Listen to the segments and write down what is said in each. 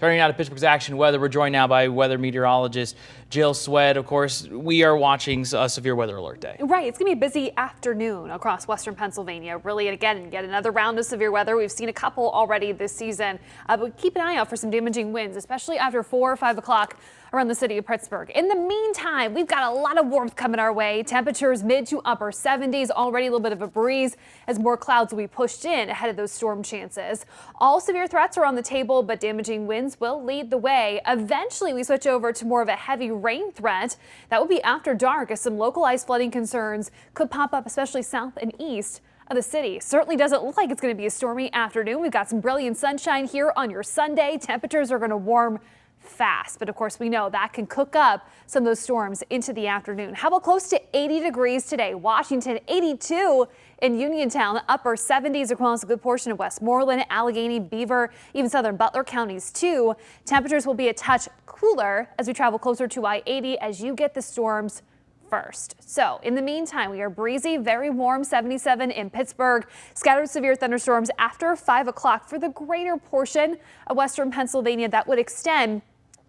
Turning now to Pittsburgh's action weather, we're joined now by weather meteorologist Jill Swed. Of course, we are watching a severe weather alert day. Right, it's going to be a busy afternoon across western Pennsylvania. Really, and again, yet another round of severe weather. We've seen a couple already this season, but keep an eye out for some damaging winds, especially after 4 or 5 o'clock around the city of Pittsburgh. In the meantime, we've got a lot of warmth coming our way. Temperatures mid to upper 70s, already a little bit of a breeze as more clouds will be pushed in ahead of those storm chances. All severe threats are on the table, but damaging winds will lead the way. Eventually, we switch over to more of a heavy rain threat. That will be after dark as some localized flooding concerns could pop up, especially south and east of the city. Certainly doesn't look like it's going to be a stormy afternoon. We've got some brilliant sunshine here on your Sunday. Temperatures are going to warm fast, but of course we know that can cook up some of those storms into the afternoon. How about close to 80 degrees today? Washington 82 in Uniontown, upper 70s across a good portion of Westmoreland, Allegheny, Beaver, even southern Butler counties too. Temperatures will be a touch cooler as we travel closer to I-80 as you get the storms first. So in the meantime, we are breezy, very warm, 77 in Pittsburgh. Scattered severe thunderstorms after 5 o'clock for the greater portion of western Pennsylvania that would extend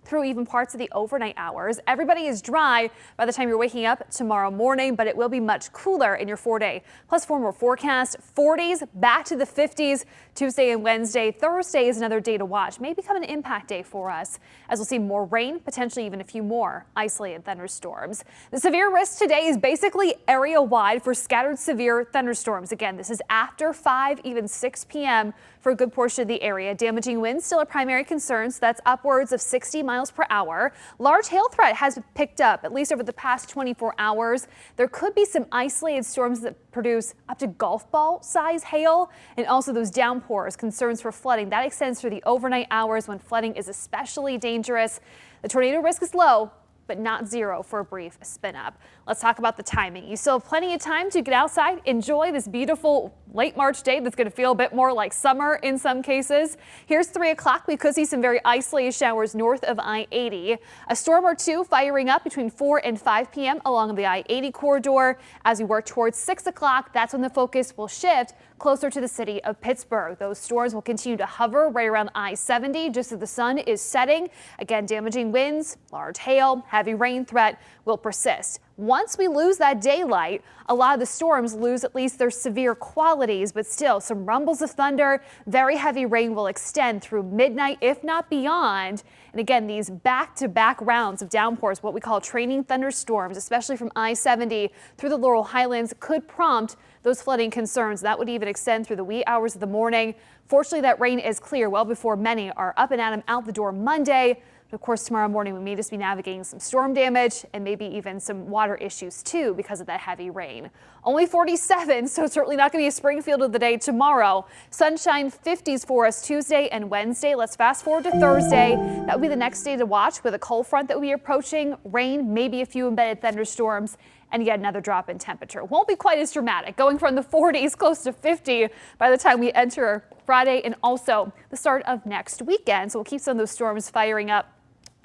through even parts of the overnight hours. Everybody is dry by the time you're waking up tomorrow morning, but it will be much cooler in your 4-day plus 4 more forecast. 40s back to the 50s Tuesday and Wednesday. Thursday is another day to watch. May become an impact day for us as we'll see more rain, potentially even a few more isolated thunderstorms. The severe risk today is basically area wide for scattered severe thunderstorms. Again, this is after 5, even 6 p.m. for a good portion of the area. Damaging winds still a primary concern, so that's upwards of 60 miles per hour. Large hail threat has picked up, at least over the past 24 hours. There could be some isolated storms that produce up to golf ball size hail, and also those downpours, concerns for flooding. That extends through the overnight hours when flooding is especially dangerous. The tornado risk is low, but not zero for a brief spin up. Let's talk about the timing. You still have plenty of time to get outside, enjoy this beautiful late March day that's going to feel a bit more like summer in some cases. Here's 3 o'clock. We could see some very isolated showers north of I-80. A storm or two firing up between 4 and 5 p.m. along the I-80 corridor. As we work towards 6 o'clock, that's when the focus will shift closer to the city of Pittsburgh. Those storms will continue to hover right around I-70 just as the sun is setting. Again, damaging winds, large hail, heavy rain threat will persist. Once we lose that daylight, a lot of the storms lose at least their severe qualities, but still some rumbles of thunder, very heavy rain will extend through midnight, if not beyond. And again, these back-to-back rounds of downpours, what we call training thunderstorms, especially from I-70 through the Laurel Highlands, could prompt those flooding concerns. That would even extend through the wee hours of the morning. Fortunately, that rain is clear well before many are up and at 'em out the door Monday. Of course, tomorrow morning we may just be navigating some storm damage and maybe even some water issues too because of that heavy rain. Only 47, so it's certainly not going to be a Springfield of the day tomorrow. Sunshine 50s for us Tuesday and Wednesday. Let's fast forward to Thursday. That will be the next day to watch with a cold front that will be approaching, rain, maybe a few embedded thunderstorms, and yet another drop in temperature. Won't be quite as dramatic, going from the 40s close to 50 by the time we enter Friday and also the start of next weekend. So we'll keep some of those storms firing up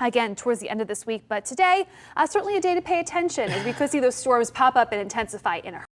again towards the end of this week, but today certainly a day to pay attention as we could see those storms pop up and intensify in a hurry.